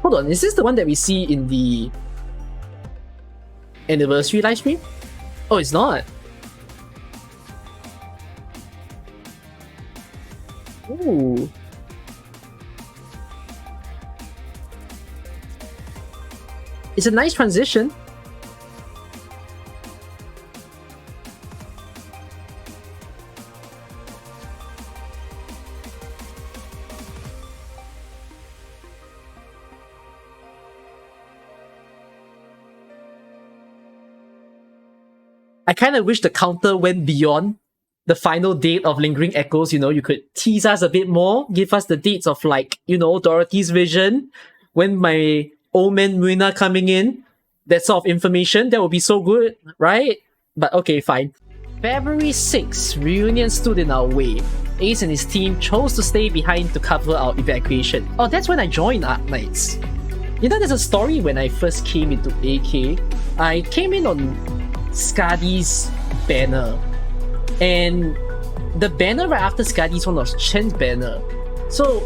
Hold on, is this the one that we see in the anniversary live stream? Oh, it's not. Ooh. It's a nice transition. I kind of wish the counter went beyond the final date of Lingering Echoes. You know, you could tease us a bit more, give us the dates of, like, you know, Dorothy's vision, when my old man Muina coming in, that sort of information. That would be so good, right? But okay, fine. February 6th, reunion stood in our way. Ace and his team chose to stay behind to cover our evacuation. Oh, that's when I joined Arknights. You know, there's a story when I first came into AK. I came in on Skadi's banner, and the banner right after Skadi's one was Chen's banner. So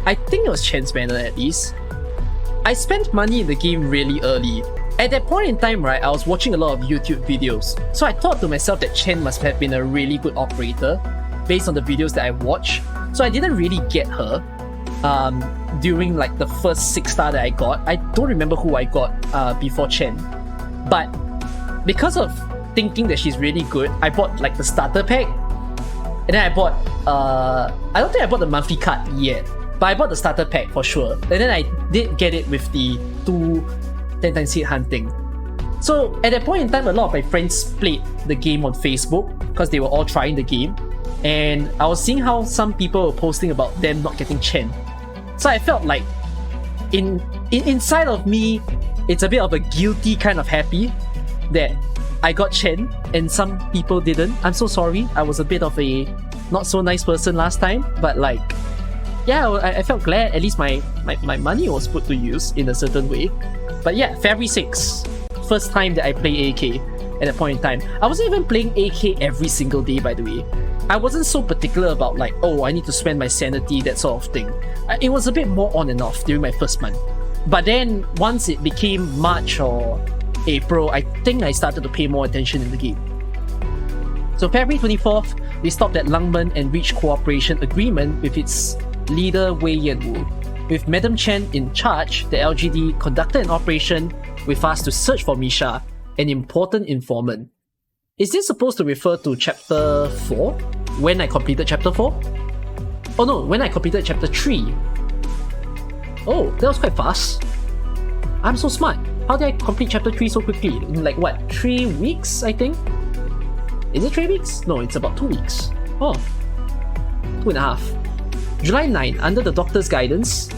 I think it was Chen's banner at least. I spent money in the game really early. At that point in time, right, I was watching a lot of YouTube videos. So I thought to myself that Chen must have been a really good operator based on the videos that I watched. So I didn't really get her during like the first 6-star that I got. I don't remember who I got before Chen. But because of thinking that she's really good, I bought like the starter pack. And then I bought, I don't think I bought the monthly card yet, but I bought the starter pack for sure. And then I did get it with the 2 10 times hit hunting. So at that point in time, a lot of my friends played the game on Facebook because they were all trying the game. And I was seeing how some people were posting about them not getting Chen. So I felt like inside of me, it's a bit of a guilty kind of happy that I got Chen and some people didn't. I'm so sorry. I was a bit of a not so nice person last time, but like, yeah, I felt glad at least my money was put to use in a certain way. But yeah, February 6th, first time that I play AK at that point in time. I wasn't even playing AK every single day, by the way. I wasn't so particular about like, oh, I need to spend my sanity, that sort of thing. It was a bit more on and off during my first month. But then once it became March or April, I think I started to pay more attention in the game. So February 24th, we stopped at Langmen and reached cooperation agreement with its leader Wei Yanwu. With Madam Chen in charge, the LGD conducted an operation with us to search for Misha, an important informant. Is this supposed to refer to chapter 4? When I completed chapter 4? Oh no, when I completed chapter 3. Oh, that was quite fast. I'm so smart. How did I complete chapter 3 so quickly? In like what, 3 weeks, I think? Is it 3 weeks? No, it's about 2 weeks. Oh, 2.5. July 9, under the doctor's guidance,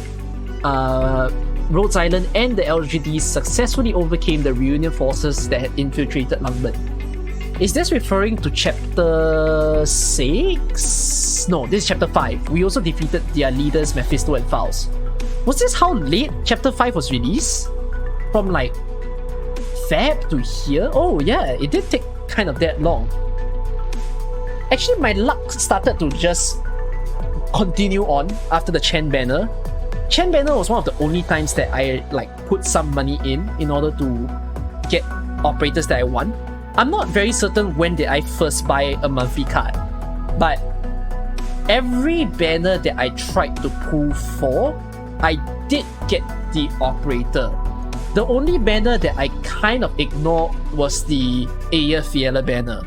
Rhodes Island and the LGD successfully overcame the reunion forces that had infiltrated Langmen. Is this referring to chapter 6? No, this is chapter 5. We also defeated their leaders Mephisto and Faust. Was this how late chapter 5 was released? From like Feb to here? Oh yeah, it did take kind of that long. Actually, my luck started to just continue on after the Chen banner. Chen banner was one of the only times that I like put some money in order to get operators that I want. I'm not very certain when did I first buy a monthly card, but every banner that I tried to pull for, I did get the operator. The only banner that I kind of ignored was the Aya Fiela banner.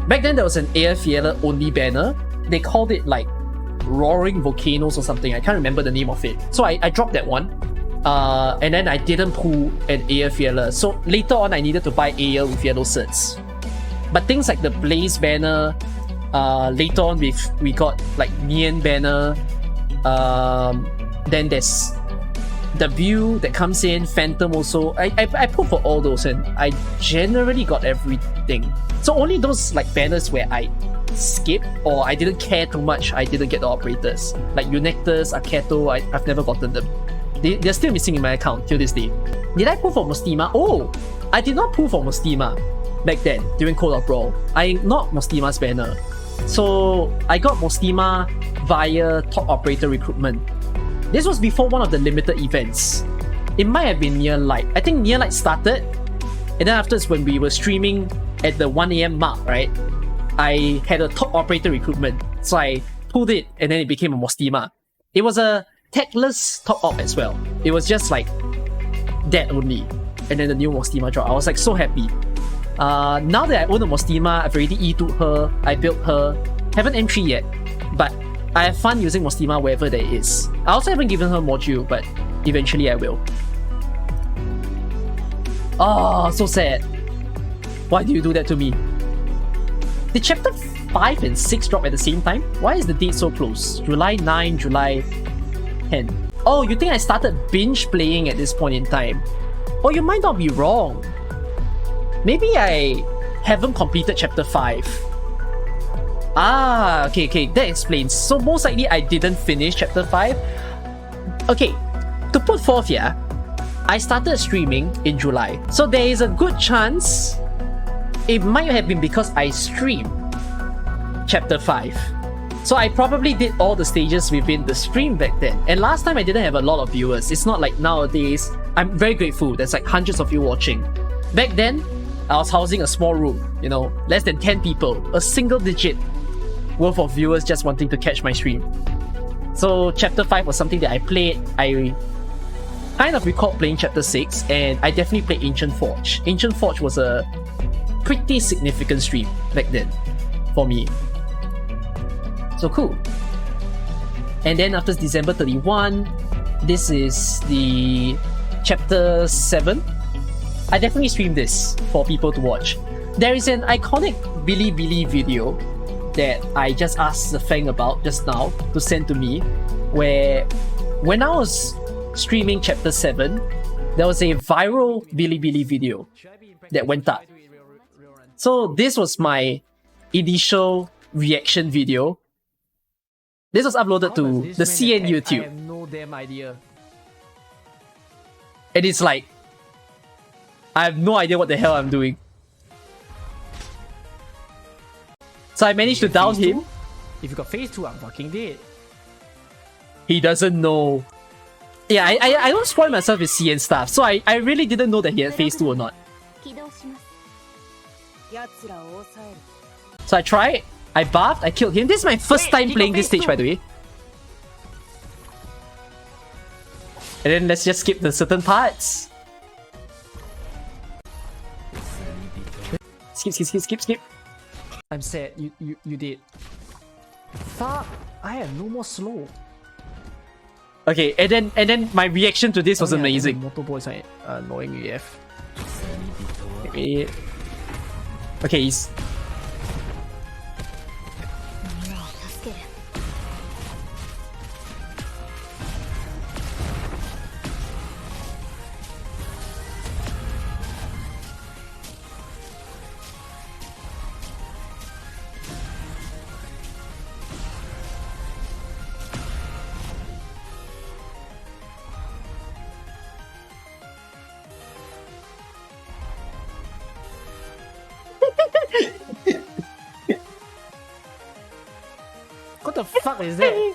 Back then there was an Aya Fiela only banner. They called it like Roaring Volcanoes or something. I can't remember the name of it. So I dropped that one. And then I didn't pull an Aya Fiela. So later on I needed to buy Aya with yellow certs. But things like the Blaze banner, later on we got like Nian banner, then there's the View that comes in, Phantom also. I pulled for all those and I generally got everything. So only those like banners where I skip or I didn't care too much, I didn't get the operators. Like Eunectus, Aketo, I've never gotten them. They're still missing in my account till this day. Did I pull for Mostima? Oh, I did not pull for Mostima back then during Code of Brawl. I ignored Mostima's banner. So I got Mostima via top operator recruitment. This was before one of the limited events. It might have been Near Light. I think Near Light started, and then afterwards when we were streaming at the 1 AM mark, right, I had a top operator recruitment. So I pulled it and then it became a Mostima. It was a techless top op as well. It was just like that only. And then the new Mostima dropped. I was like so happy. Now that I own a Mostima, I've already E2'd her, I built her. Haven't entry yet, but I have fun using Mostima wherever there is. I also haven't given her module, but eventually I will. Oh, so sad. Why do you do that to me? Did chapter 5 and 6 drop at the same time? Why is the date so close? July 9, July 10. Oh, you think I started binge playing at this point in time? Oh, you might not be wrong. Maybe I haven't completed chapter 5. Ah, okay, that explains. So most likely I didn't finish chapter 5. Okay, to put forth here, I started streaming in July. So there is a good chance it might have been because I streamed chapter 5. So I probably did all the stages within the stream back then. And last time I didn't have a lot of viewers. It's not like nowadays. I'm very grateful. There's like hundreds of you watching. Back then, I was housing a small room, you know, less than 10 people, a single digit worth of viewers just wanting to catch my stream. So chapter 5 was something that I played. I kind of recall playing chapter 6, and I definitely played Ancient Forge. Ancient Forge was a pretty significant stream back then for me. So cool. And then after December 31, this is the chapter 7. I definitely streamed this for people to watch. There is an iconic Billy video that I just asked the Fang about just now to send to me, where when I was streaming chapter 7, there was a viral Billy video that went up. So this was my initial reaction video. This was uploaded to the CN YouTube. I have no damn idea. And it's like, I have no idea what the hell I'm doing. So I managed to down him. If you got phase 2, I'm fucking dead. He doesn't know. Yeah, I don't spoil myself with CN stuff, so I really didn't know that he had phase 2 or not. So I tried, I buffed, I killed him. This is my first time playing this stage, by the way. And then let's just skip the certain parts. Skip. I'm sad. You did. Fuck! I have no more slow. Okay, and then my reaction to this was amazing. Motoboys are annoying AF. Okay, he's... What the fuck is that?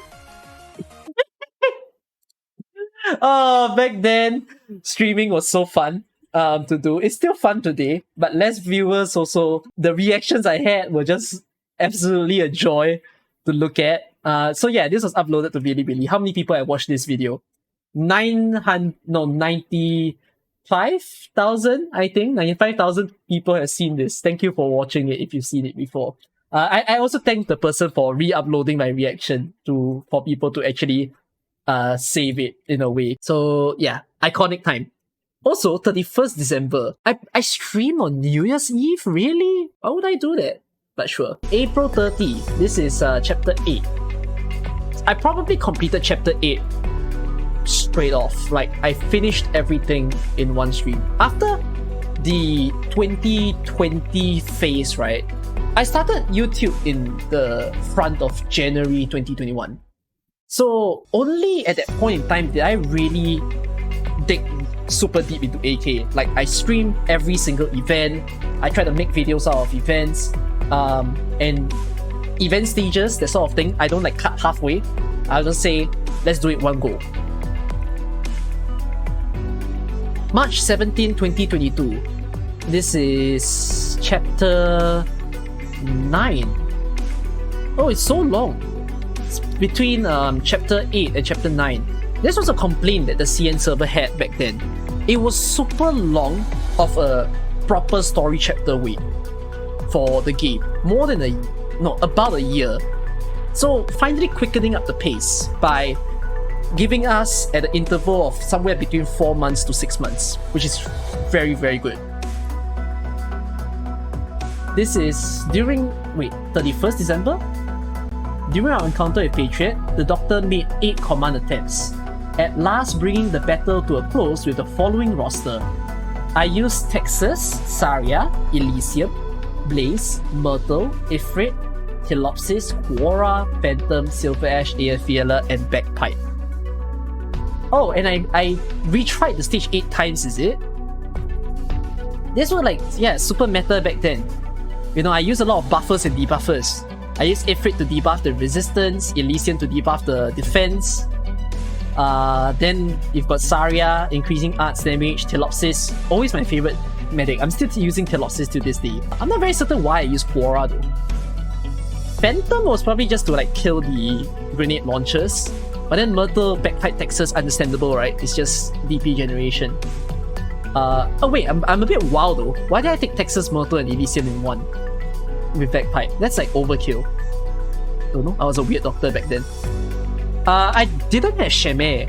Oh, back then, streaming was so fun to do. It's still fun today, but less viewers also. The reactions I had were just absolutely a joy to look at. So yeah, this was uploaded to Bilibili. How many people have watched this video? 95,000, I think. 95,000 people have seen this. Thank you for watching it if you've seen it before. I also thank the person for re-uploading my reaction for people to actually save it in a way. So yeah, iconic time. Also, 31st December. I stream on New Year's Eve? Really? Why would I do that? But sure. April 30. This is chapter 8. I probably completed chapter 8 straight off. Like, I finished everything in one stream. After the 2020 phase, right? I started YouTube in the front of January 2021. So only at that point in time did I really dig super deep into AK. Like, I stream every single event. I try to make videos out of events. And event stages, that sort of thing. I don't like cut halfway. I'll just say, Let's do it one go. March 17, 2022. This is chapter 9. Oh, it's so long. It's between chapter 8 and chapter 9. This was a complaint that the CN server had back then. It was super long of a proper story chapter wait for the game. About a year. So finally quickening up the pace by giving us at an interval of somewhere between 4 months to 6 months, which is very, very good. This is during 31st December? During our encounter with Patriot, the Doctor made 8 command attempts, at last bringing the battle to a close with the following roster. I used Texas, Saria, Elysium, Blaze, Myrtle, Ifrit, Telopsis, Quora, Phantom, Silver Ash, Aethiela, and Bagpipe. Oh, and I retried the stage 8 times, is it? This was super meta back then. I used a lot of buffers and debuffers. I used Ifrit to debuff the resistance, Elysium to debuff the defense. Then you've got Saria, increasing arts damage, Telopsis, always my favorite medic. I'm still using Telopsis to this day. I'm not very certain why I use Quora though. Phantom was probably just to kill the grenade launchers. But then Myrtle, Bagpipe, Texas, understandable, right? It's just DP generation. I'm a bit wild though. Why did I take Texas, Myrtle, and Elysium in one? With Bagpipe. That's overkill. Don't know. I was a weird doctor back then. I didn't have Shemay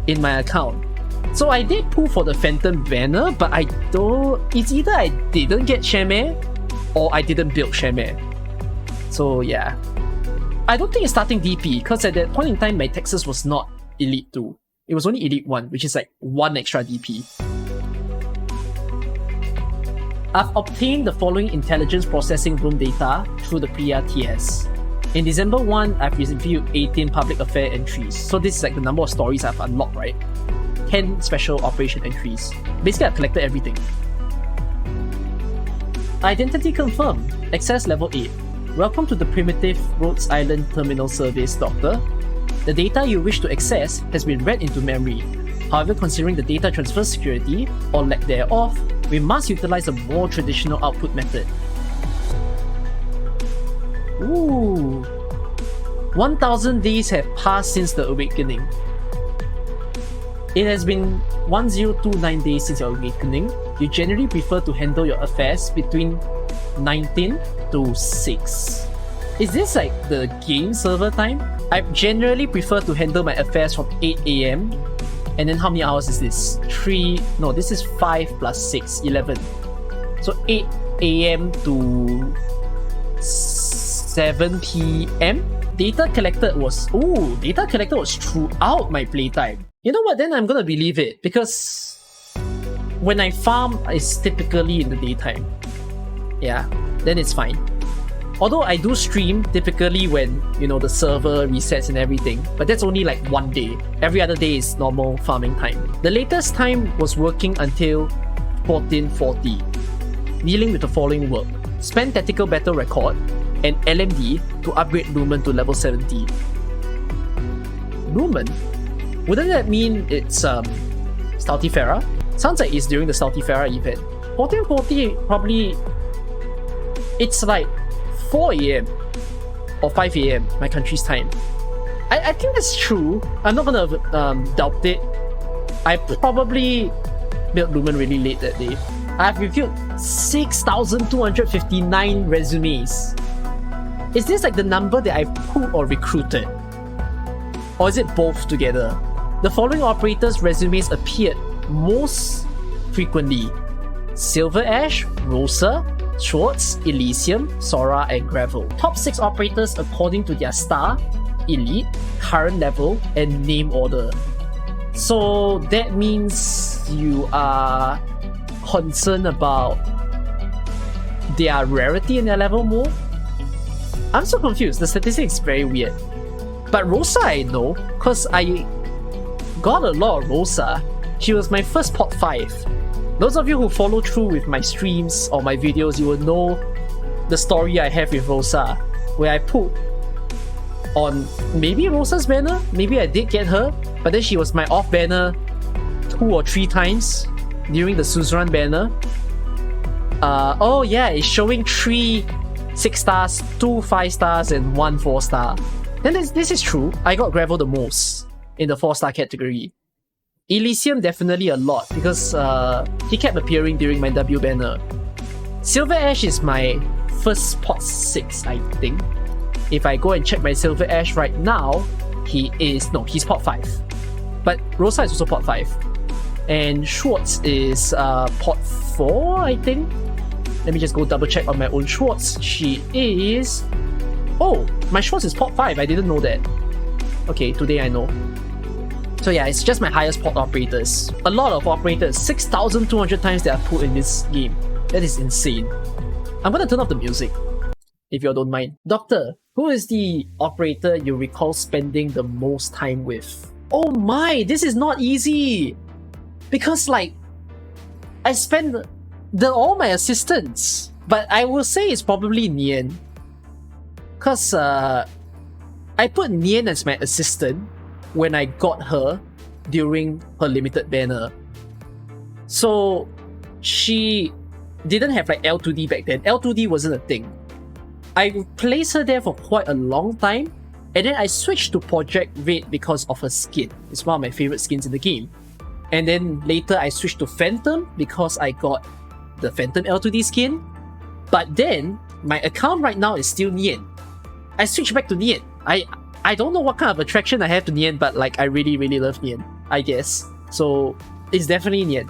in my account. So I did pull for the Phantom banner, but it's either I didn't get Shemay or I didn't build Shemay. So yeah. I don't think it's starting DP, because at that point in time my Texas was not Elite 2. It was only Elite 1, which is 1 extra DP. I've obtained the following intelligence processing room data through the Priya TS. In December 1, I've reviewed 18 public affair entries. So this is the number of stories I've unlocked, right? 10 special operation entries. Basically, I've collected everything. Identity confirmed. Access level 8. Welcome to the Primitive Rhodes Island Terminal Service, Doctor. The data you wish to access has been read into memory. However, considering the data transfer security, or lack thereof, we must utilize a more traditional output method. Ooh. 1000 days have passed since the awakening. It has been 1029 days since your awakening. You generally prefer to handle your affairs between 19 to 6. Is this the game server time? I generally prefer to handle my affairs from 8 AM. And then how many hours is this? This is 5 plus 6, 11. So 8 AM to 7 PM. Data collected was throughout my playtime. You know what? Then I'm gonna believe it, because when I farm, it's typically in the daytime. Yeah, then it's fine. Although I do stream typically when the server resets and everything, but that's only 1 day. Every other day is normal farming time. The latest time was working until 1440, dealing with the following work: spend tactical battle record and LMD to upgrade Lumen to level 70. Lumen? Wouldn't that mean it's Stoutifera? Sounds like it's during the Stoutifera event. 1440 probably, it's 4 AM or 5 AM my country's time. I think that's true. I'm not gonna doubt it. I probably built Lumen really late that day. I've reviewed 6,259 resumes. Is this the number that I've pulled or recruited? Or is it both together? The following operators' resumes appeared most frequently: Silver Ash, Rosa, Schwartz, Elysium, Sora, and Gravel. Top 6 operators according to their star, elite, current level, and name order. So that means you are concerned about their rarity and their level more? I'm so confused. The statistics is very weird. But Rosa I know, because I got a lot of Rosa. She was my first pot 5. Those of you who follow through with my streams or my videos, you will know the story I have with Rosa, where I put on maybe Rosa's banner. Maybe I did get her, but then she was my off banner 2 or 3 times during the Suzerain banner. Oh yeah, it's showing 3 6 stars, 2 5 stars, and 1 4 star. Then this is true. I got Gravel the most in the 4 star category. Elysium definitely a lot because he kept appearing during my W banner. Silver Ash is my first pot 6, I think. If I go and check my Silver Ash right now, he's pot 5. But Rosa is also pot 5. And Schwartz is pot 4, I think. Let me just go double check on my own Schwartz. She is... Oh, my Schwartz is pot 5. I didn't know that. Okay, today I know. So yeah, it's just my highest pot operators. A lot of operators. 6,200 times that I've put in this game. That is insane. I'm gonna turn off the music, if you all don't mind. Doctor, who is the operator you recall spending the most time with? Oh my, this is not easy! Because like, I spend all my assistants. But I will say it's probably Nian. Because I put Nian as my assistant when I got her during her limited banner. So she didn't have like L2D back then. L2D wasn't a thing. I placed her there for quite a long time, and then I switched to Project Red because of her skin. It's one of my favorite skins in the game. And then later I switched to Phantom because I got the Phantom L2D skin. But then my account right now is still Nian. I switched back to Nian. I don't know what kind of attraction I have to Nian, but like I really, really love Nian, I guess. So it's definitely Nian.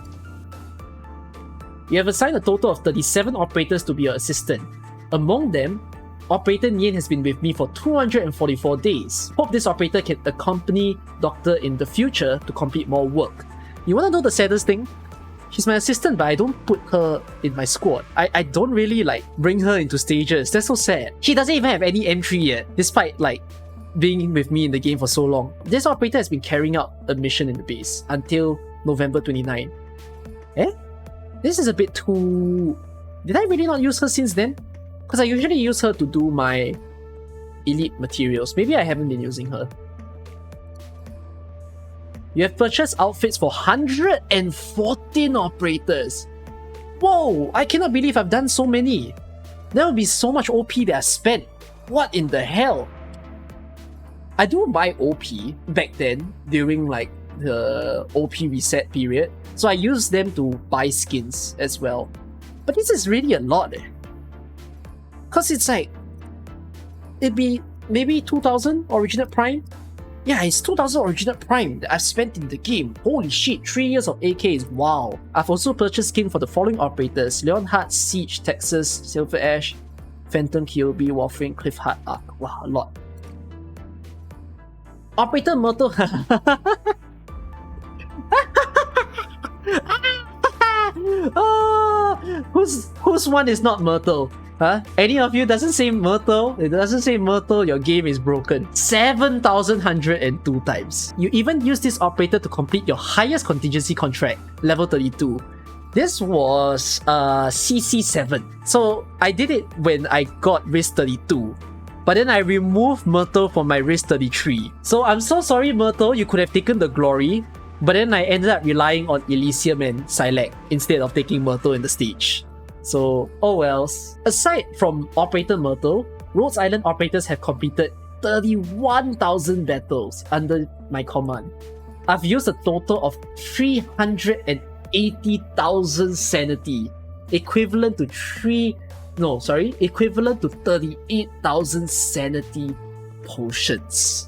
You have assigned a total of 37 operators to be your assistant. Among them, Operator Nian has been with me for 244 days. Hope this operator can accompany Doctor in the future to complete more work. You wanna know the saddest thing? She's my assistant, but I don't put her in my squad. I don't really like bring her into stages. That's so sad. She doesn't even have any entry yet, despite like being with me in the game for so long. This operator has been carrying out a mission in the base until November 29. This is a bit too... Did I really not use her since then? Because I usually use her to do my elite materials. Maybe I haven't been using her. You have purchased outfits for 114 operators. Whoa, I cannot believe I've done so many. There will be so much OP that I spent. What in the hell? I do buy OP back then during like the OP reset period. So I use them to buy skins as well. But this is really a lot. Cause it's like, it'd be maybe 2000 original prime. Yeah, it's 2000 original prime that I've spent in the game. Holy shit, 3 years of AK is wow. I've also purchased skin for the following operators: Leonhardt, Siege, Texas, Silver Ash, Phantom, KOB, Warframe, Cliffheart, Arc. Wow, a lot. Operator Myrtle. Whose one is not Myrtle? Huh? Any of you doesn't say Myrtle? It doesn't say Myrtle, your game is broken. 7,102 times. You even use this operator to complete your highest contingency contract, level 32. This was CC7. So I did it when I got risk 32. But then I removed Myrtle from my risk 33. So I'm so sorry, Myrtle, you could have taken the glory. But then I ended up relying on Elysium and Silac instead of taking Myrtle in the stage. So, oh wells. Aside from Operator Myrtle, Rhodes Island operators have completed 31,000 battles under my command. I've used a total of 380,000 sanity, equivalent to 38,000 sanity potions.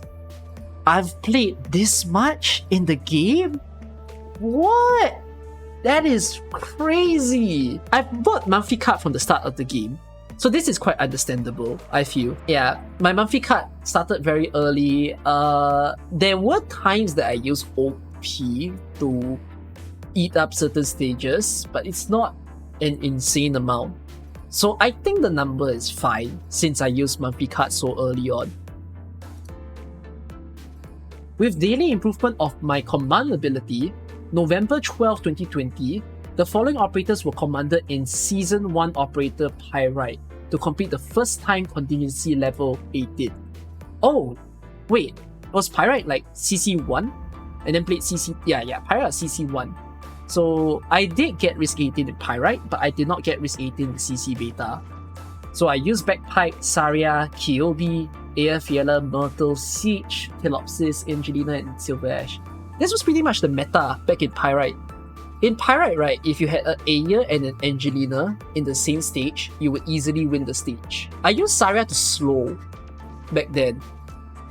I've played this much in the game? What? That is crazy. I've bought monthly card from the start of the game. So this is quite understandable, I feel. Yeah, my monthly card started very early. There were times that I used OP to eat up certain stages, but it's not an insane amount. So I think the number is fine since I used monthly card so early on. With daily improvement of my command ability, November 12, 2020, the following operators were commanded in Season 1 Operator Pyrite to complete the first time contingency level 18. Oh, wait, was Pyrite like CC1? And then played CC... Yeah, Pyrite CC1. So I did get Risk 18 in Pyrite, but I did not get Risk 18 in CC Beta. So I used Bagpipe, Saria, Kyobi, Fiela, Myrtle, Siege, Telopsis, Angelina, and Silver Ash. This was pretty much the meta back in Pyrite. In Pyrite, right, if you had an Aya and an Angelina in the same stage, you would easily win the stage. I used Saria to slow back then.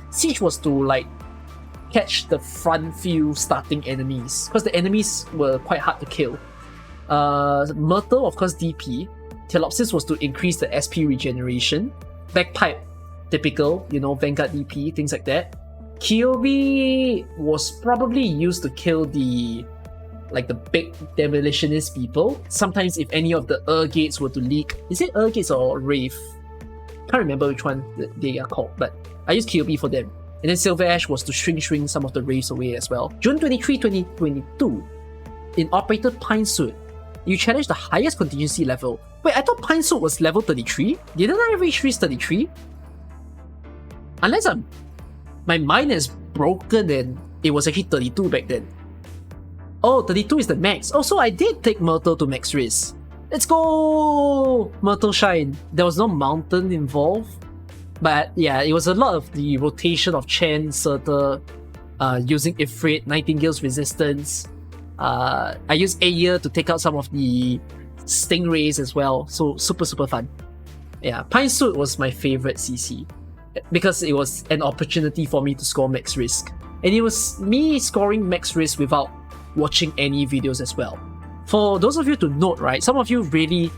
Siege was to like catch the front few starting enemies, because the enemies were quite hard to kill. Myrtle, of course, DP. Telopsis was to increase the SP regeneration. Bagpipe, typical, Vanguard DP, things like that. Kyobi was probably used to kill the big demolitionist people. Sometimes if any of the gates were to leak, is it gates or Wraith? Can't remember which one they are called, but I used Kyobi for them. And then Silver Ash was to shrink some of the Wraiths away as well. June 23, 2022, in Operator Pine Suit, you challenge the highest contingency level. Wait, I thought Pine Suit was level 33? Didn't I reach 33? Unless my mind is broken and it was actually 32 back then. Oh, 32 is the max. Oh, so I did take Myrtle to max risk. Let's go! Myrtle Shine. There was no mountain involved. But yeah, it was a lot of the rotation of Chen, Surtur, using Ifrit, Nightingale's resistance. I used Aya to take out some of the Stingrays as well. So super fun. Yeah, Pine Suit was my favorite CC. Because it was an opportunity for me to score max risk. And it was me scoring max risk without watching any videos as well. For those of you to note, right, some of you really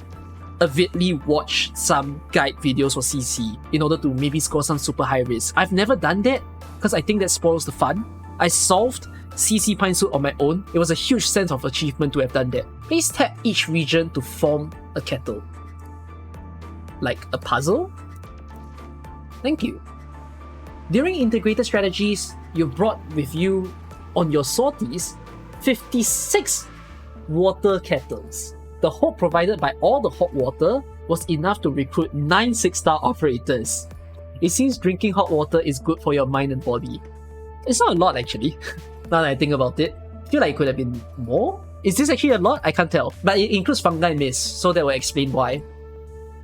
avidly watch some guide videos for CC in order to maybe score some super high risk. I've never done that because I think that spoils the fun. I solved CC Pine Suit on my own. It was a huge sense of achievement to have done that. Please tap each region to form a kettle. Like a puzzle? Thank you. During integrated strategies, you brought with you on your sorties 56 water kettles. The hope provided by all the hot water was enough to recruit 9 6-star operators. It seems drinking hot water is good for your mind and body. It's not a lot actually, now that I think about it. I feel like it could have been more? Is this actually a lot? I can't tell. But it includes fungi and mist, so that will explain why.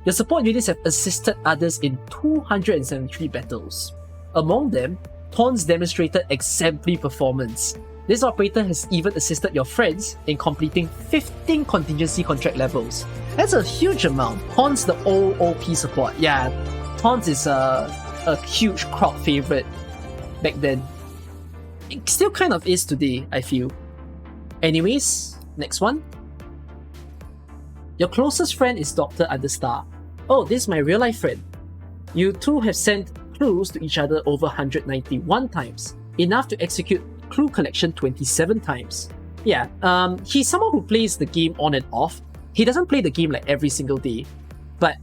Your support units have assisted others in 273 battles. Among them, Tons demonstrated exemplary performance. This operator has even assisted your friends in completing 15 contingency contract levels. That's a huge amount. Tons the old OP support. Yeah, Tons is a huge crowd favorite back then. It still kind of is today, I feel. Anyways, next one. Your closest friend is Dr. Understar. Oh, this is my real life friend. You two have sent clues to each other over 191 times, enough to execute clue collection 27 times. Yeah, he's someone who plays the game on and off. He doesn't play the game like every single day, but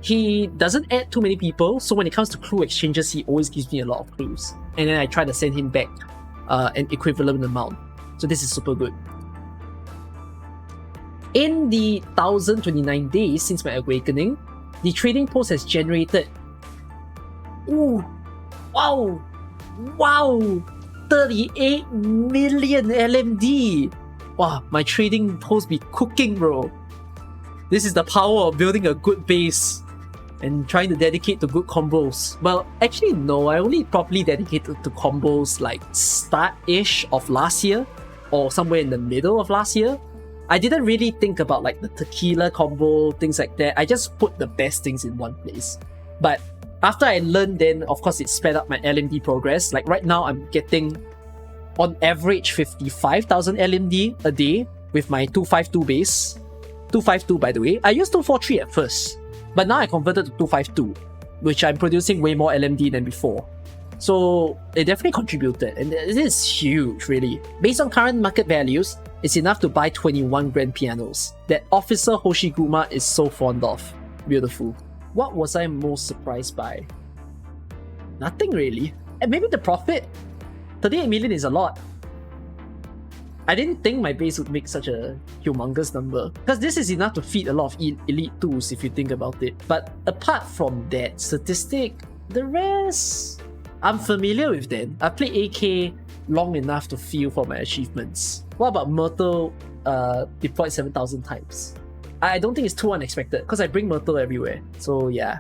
he doesn't add too many people, so when it comes to clue exchanges, he always gives me a lot of clues. And then I try to send him back an equivalent amount. So this is super good. In the 1029 days since my awakening, the trading post has generated 38 million LMD. Wow, my trading post be cooking, bro. This is the power of building a good base and trying to dedicate to good combos. Well, actually no, I only properly dedicated to combos like start-ish of last year or somewhere in the middle of last year. I didn't really think about like the tequila combo, things like that. I just put the best things in one place. But after I learned, then of course it sped up my LMD progress. Like right now I'm getting on average 55,000 LMD a day with my 252 base. 252 by the way. I used 243 at first, but now I converted to 252, which I'm producing way more LMD than before. So it definitely contributed, and it is huge really. Based on current market values, it's enough to buy 21 grand pianos that Officer Hoshiguma is so fond of. Beautiful. What was I most surprised by? Nothing really. And maybe the profit. 38 million is a lot. I didn't think my base would make such a humongous number, because this is enough to feed a lot of elite tools if you think about it. But apart from that statistic, the rest... I'm familiar with them. I played AK long enough to feel for my achievements. What about Myrtle deployed 7,000 times? I don't think it's too unexpected because I bring Myrtle everywhere. So yeah.